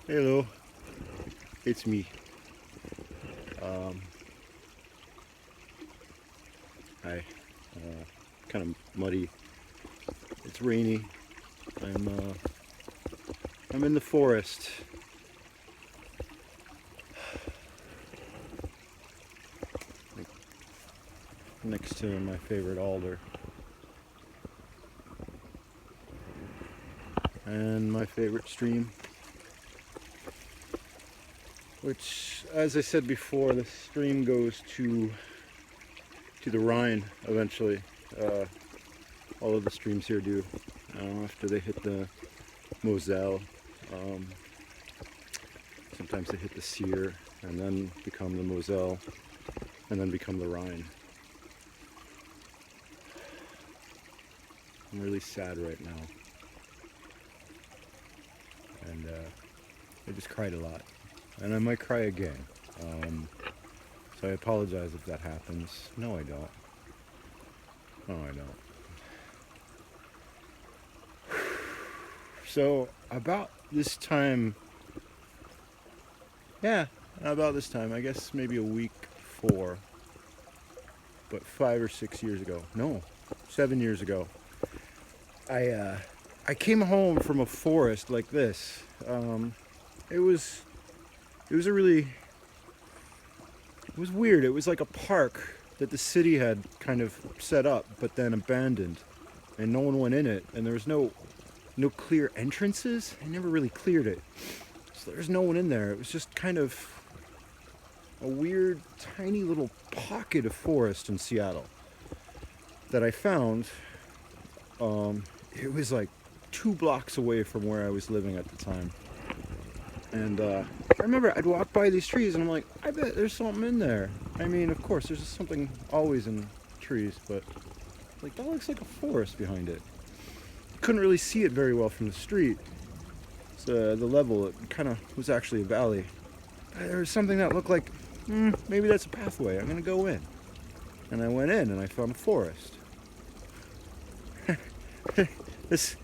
Hello, it's me. Hi. Kind of muddy. It's rainy. I'm in the forest. Like, next to my favorite alder. And my favorite stream. Which, as I said before, the stream goes to the Rhine eventually. All of the streams here do. After they hit the Moselle, sometimes they hit the Seer and then become the Moselle and then become the Rhine. I'm really sad right now. And I just cried a lot. And I might cry again. So I apologize if that happens. No, I don't. No, I don't. So about this time, I guess maybe a week before, but 5 or 6 years ago, no, 7 years ago, I came home from a forest like this. It was weird. It was like a park that the city had kind of set up, but then abandoned, and no one went in it, and there was no clear entrances. I never really cleared it, so there's no one in there. It was just kind of a weird, tiny little pocket of forest in Seattle that I found. It was like 2 blocks away from where I was living at the time. And I remember I'd walk by these trees and I'm like, I bet there's something in there. I mean, of course, there's something always in trees, but like that looks like a forest behind it. Couldn't really see it very well from the street. So the level, it kind of was actually a valley. There was something that looked like, maybe that's a pathway. I'm gonna go in. And I went in and I found a forest. This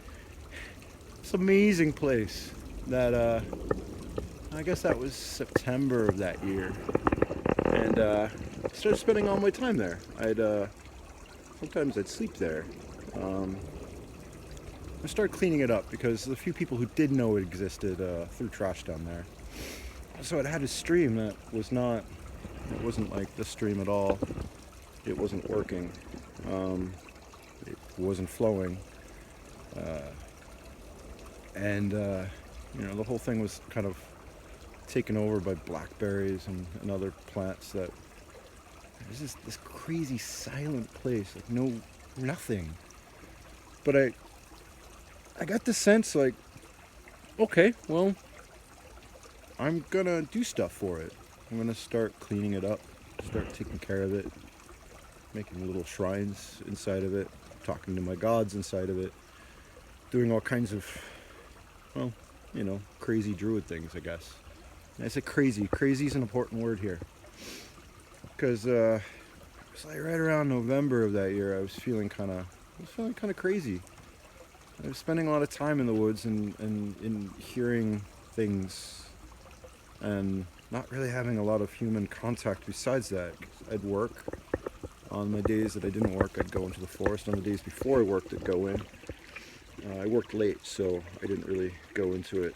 amazing place that I guess that was September of that year, and I started spending all my time there. Sometimes I'd sleep there. I started cleaning it up because the few people who did know it existed threw trash down there. So it had a stream that it wasn't like the stream at all. It wasn't working. It wasn't flowing. And the whole thing was kind of taken over by blackberries and other plants. That it was just this crazy silent place, like nothing. But I got the sense like, okay, well, I'm gonna do stuff for it. I'm gonna start cleaning it up, start taking care of it, making little shrines inside of it, talking to my gods inside of it, doing all kinds of, well, crazy druid things, I guess. And I say crazy. Crazy is an important word here. Because it was like right around November of that year, I was feeling kind of crazy. I was spending a lot of time in the woods and in hearing things and not really having a lot of human contact besides that. I'd work. On the days that I didn't work, I'd go into the forest. On the days before I worked, I'd go in. I worked late, so I didn't really go into it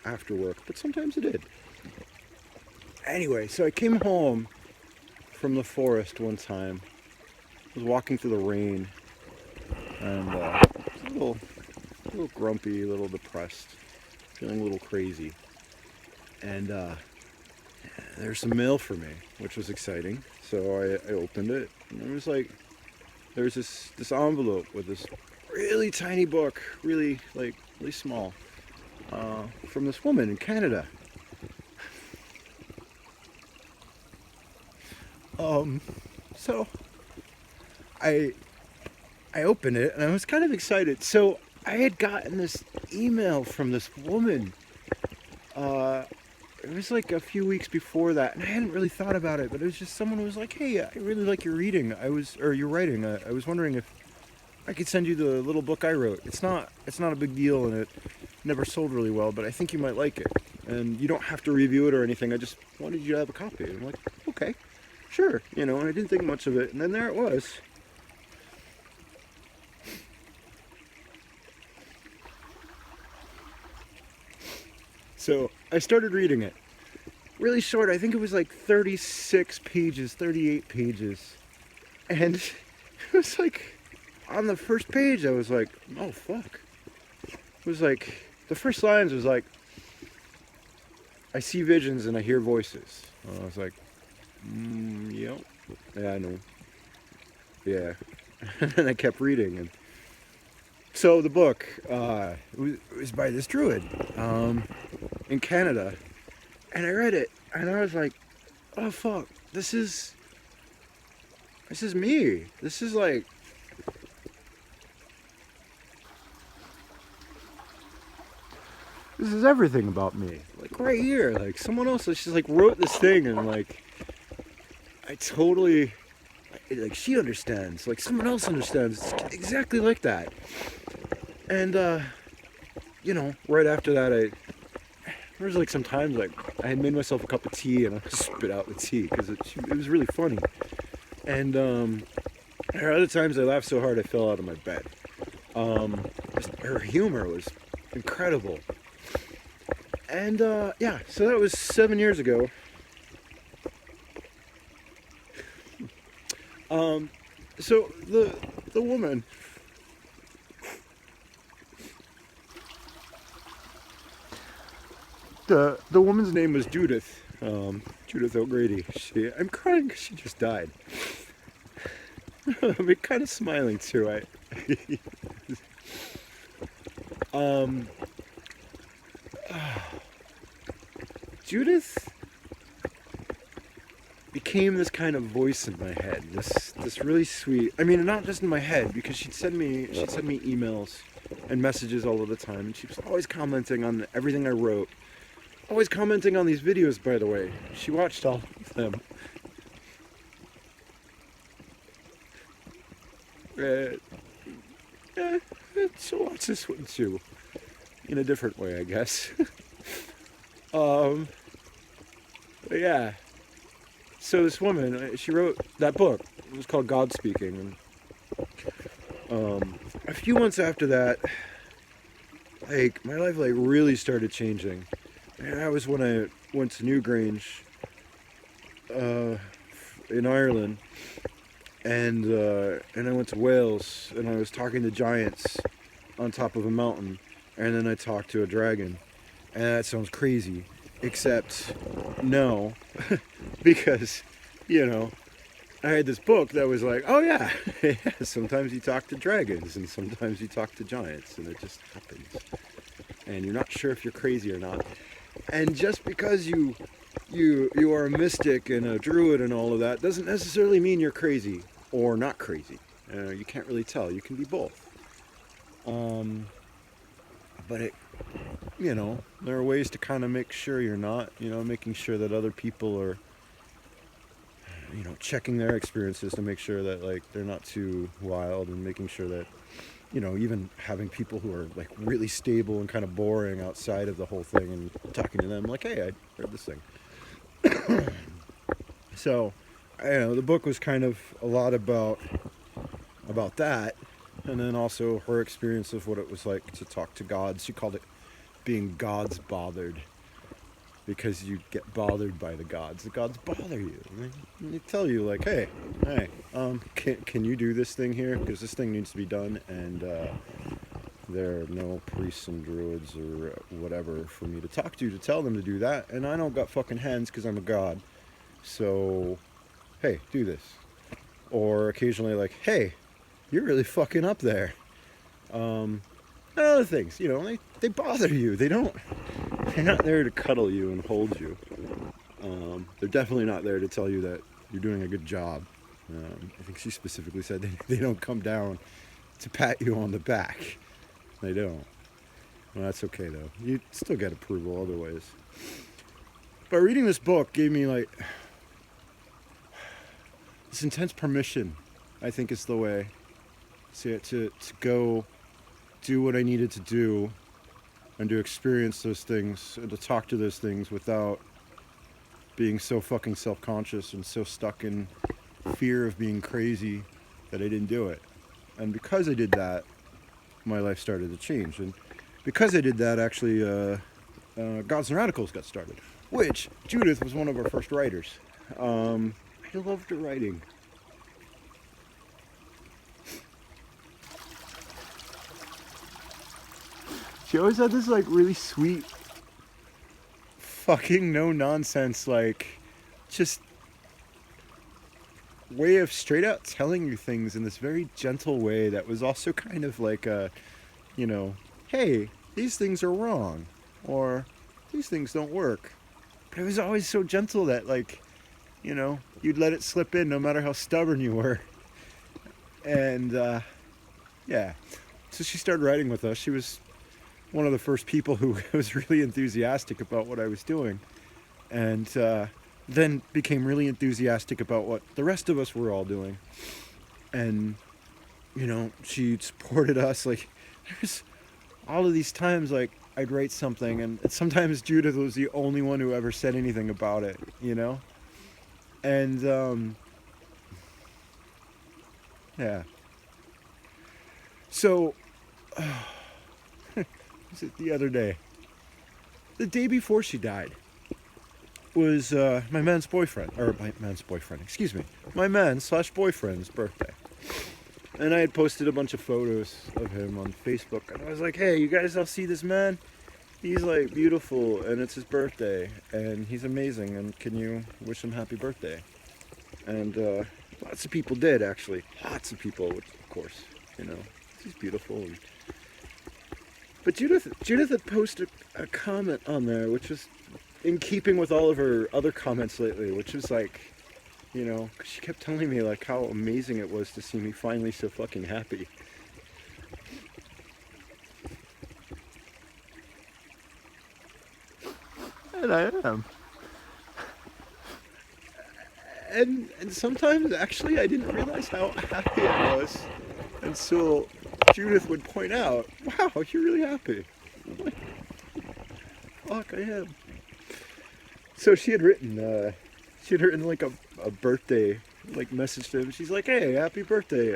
after work, but sometimes I did. Anyway, so I came home from the forest one time. I was walking through the rain, and I was a little grumpy, a little depressed, feeling a little crazy. And there's some mail for me, which was exciting. So I opened it, and it was like, there's this envelope with this really tiny book, really small, from this woman in Canada. So I opened it and I was kind of excited. So I had gotten this email from this woman. It was like a few weeks before that, and I hadn't really thought about it, but it was just someone who was like, "Hey, I really like your reading. Your writing. I was wondering if I could send you the little book I wrote. It's not a big deal, and it never sold really well, but I think you might like it." and you don't have to review it or anything. I just wanted you to have a copy. And I'm like, okay, sure, you know, and I didn't think much of it. And then there it was. So I started reading it. Really short, I think it was like 36 pages, 38 pages. And it was like, on the first page, I was like, oh fuck. It was like, the first lines was like, I see visions and I hear voices. And I was like, yep, yeah, I know. Yeah. And I kept reading. And so the book, it was by this Druid in Canada. And I read it, and I was like, oh fuck, this is me. This is like, this is everything about me. Like right here, like someone else just like wrote this thing, and like, I totally, like she understands, like someone else understands. It's exactly like that. And, you know, right after that, there was like some times like I had made myself a cup of tea and I spit out the tea because it was really funny. And there are other times I laughed so hard I fell out of my bed. Her humor was incredible. And yeah, so that was 7 years ago. So the woman. The woman's name was Judith, Judith O'Grady. I'm crying because she just died. I'm kind of smiling too. Judith became this kind of voice in my head. This really sweet. I mean, not just in my head, because she'd send me emails and messages all of the time, and she was always commenting on everything I wrote. Always commenting on these videos, by the way. She watched all of them. She'll watch this one too. In a different way, I guess. But yeah. So this woman, she wrote that book. It was called God Speaking. And a few months after that, like, my life like really started changing. And that was when I went to Newgrange in Ireland, and I went to Wales, and I was talking to giants on top of a mountain, and then I talked to a dragon. And that sounds crazy, except no, because, you know, I had this book that was like, oh yeah, yeah, sometimes you talk to dragons and sometimes you talk to giants, and it just happens. And you're not sure if you're crazy or not. And just because you are a mystic and a druid and all of that doesn't necessarily mean you're crazy or not crazy. You can't really tell. You can be both. But it, you know, there are ways to kind of make sure you're not, you know, making sure that other people are, you know, checking their experiences to make sure that, like, they're not too wild, and making sure that, you know, even having people who are like really stable and kind of boring outside of the whole thing, and talking to them like, hey, I heard this thing. So, you know, the book was kind of a lot about that, and then also her experience of what it was like to talk to God. She called it being God's bothered, because you get bothered by the gods. The gods bother you. They tell you, like, hey, can you do this thing here? Because this thing needs to be done, and there are no priests and druids or whatever for me to talk to tell them to do that. And I don't got fucking hands because I'm a god. So, hey, do this. Or occasionally, like, hey, you're really fucking up there. And other things, you know, they bother you. They're not there to cuddle you and hold you. They're definitely not there to tell you that you're doing a good job. I think she specifically said they don't come down to pat you on the back. They don't. Well, that's okay though. You still get approval other ways. But reading this book gave me like this intense permission, I think is the way to go do what I needed to do and to experience those things and to talk to those things without being so fucking self-conscious and so stuck in fear of being crazy that I didn't do it. And because I did that, my life started to change. And because I did that, actually, Gods and Radicals got started, which Judith was one of our first writers. I loved her writing. She always had this like really sweet, fucking no nonsense, like just way of straight out telling you things in this very gentle way that was also kind of like a, you know, hey, these things are wrong, or these things don't work. But it was always so gentle that, like, you know, you'd let it slip in no matter how stubborn you were. And yeah, so she started writing with us. She was one of the first people who was really enthusiastic about what I was doing, and then became really enthusiastic about what the rest of us were all doing. And, you know, she supported us. Like, there's all of these times, like, I'd write something, and sometimes Judith was the only one who ever said anything about it, you know? And, yeah. So, was it the other day? The day before she died was my man's boyfriend, or my man's boyfriend, excuse me, my man/boyfriend's birthday. And I had posted a bunch of photos of him on Facebook, and I was like, hey, you guys all see this man? He's like beautiful, and it's his birthday, and he's amazing, and can you wish him happy birthday? And lots of people did, actually. Lots of people, which, of course, you know, he's beautiful. And... But Judith had posted a comment on there, which was in keeping with all of her other comments lately, which was like, you know, 'cause she kept telling me like how amazing it was to see me finally so fucking happy. And I am. And sometimes actually I didn't realize how happy I was until Judith would point out, wow, you're really happy. I'm like, fuck, I am. So she had written like a birthday like message to him. She's like, hey, happy birthday.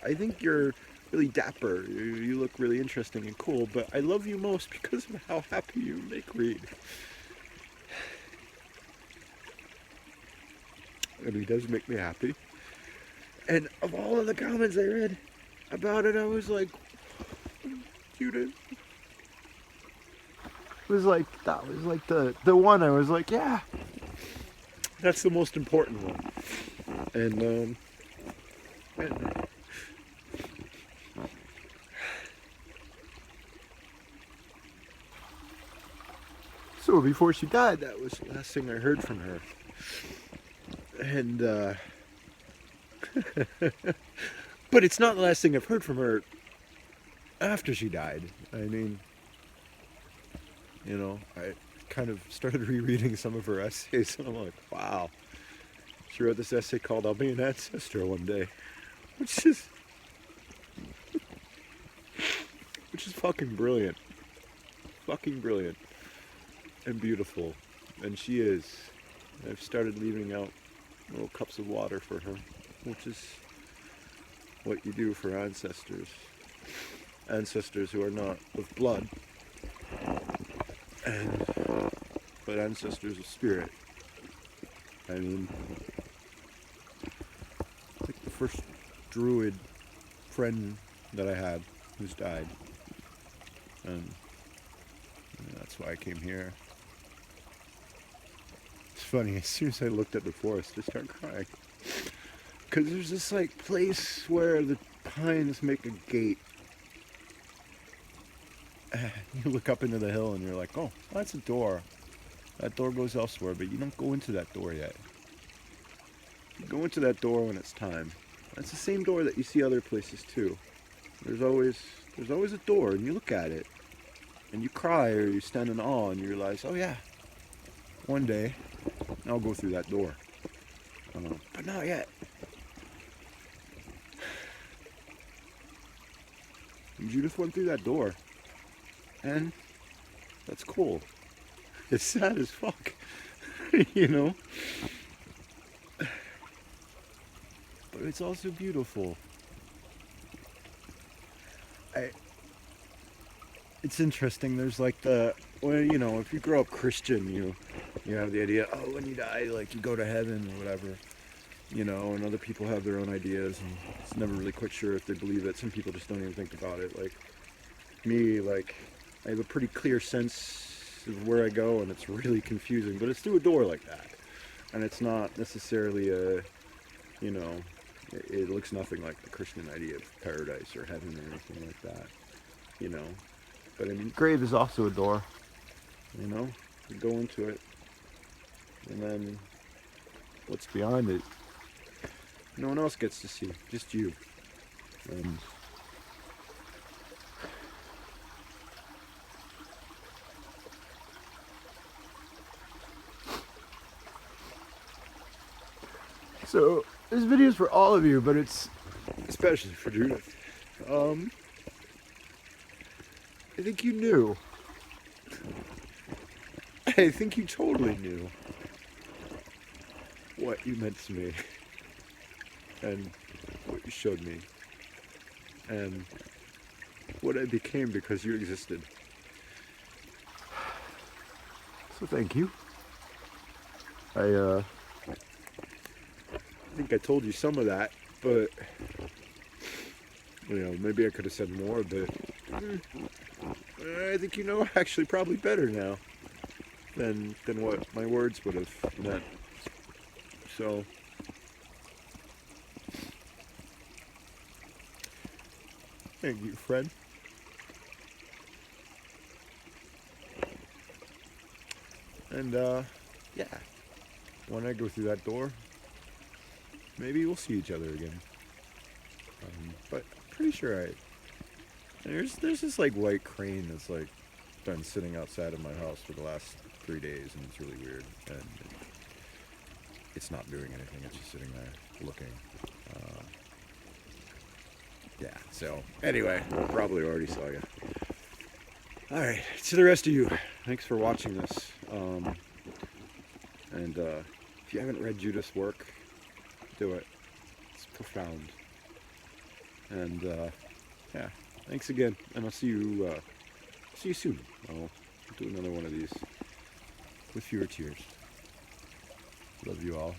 I think you're really dapper. You look really interesting and cool, but I love you most because of how happy you make Reed. And he does make me happy. And of all of the comments I read about it, I was like, Judith. It was like, that was like the one I was like, yeah, that's the most important one. And so before she died, that was the last thing I heard from her. And but it's not the last thing I've heard from her after she died. I mean, you know, I kind of started rereading some of her essays, and I'm like, wow. She wrote this essay called I'll Be an Ancestor One Day, which is fucking brilliant. Fucking brilliant. And beautiful. And she is. I've started leaving out little cups of water for her, which is what you do for ancestors. Ancestors who are not of blood, but ancestors of spirit. I mean, like the first Druid friend that I had who's died. And that's why I came here. It's funny, as soon as I looked at the forest, I started crying. Because there's this like place where the pines make a gate. You look up into the hill and you're like, oh, that's a door. That door goes elsewhere, but you don't go into that door yet. You go into that door when it's time. That's the same door that you see other places too. There's always a door, and you look at it, and you cry or you stand in awe, and you realize, oh yeah, one day I'll go through that door. But not yet. And Judith went through that door, and That's cool. It's sad as fuck, you know? But it's also beautiful. It's interesting. There's like well, you know, if you grow up Christian, you have the idea, oh, when you die, like you go to heaven or whatever, you know, and other people have their own ideas, and it's never really quite sure if they believe it. Some people just don't even think about it. Like me, like I have a pretty clear sense of where I go, and it's really confusing, but it's through a door like that, and it's not necessarily a, you know, it looks nothing like the Christian idea of paradise or heaven or anything like that, you know. But I mean, grave is also a door, you know. You go into it, and then what's behind it, no one else gets to see, just you. And so this video is for all of you, but it's especially for Judith. I think you knew. I think you totally knew what you meant to me, and what you showed me, and what I became because you existed. So thank you. I think I told you some of that, but you know, maybe I could have said more, but I think you know actually probably better now than what my words would have meant. So thank you, friend. And yeah, when I go through that door, maybe we'll see each other again. But I'm pretty sure there's this like white crane that's like been sitting outside of my house for the last 3 days, and it's really weird, and it's not doing anything, it's just sitting there looking. Yeah, so anyway, probably already saw you. Alright, to the rest of you, thanks for watching this. And if you haven't read Judith's work, do it. It's profound. And yeah, thanks again, and I'll see you soon. I'll do another one of these with fewer tears. Love you all.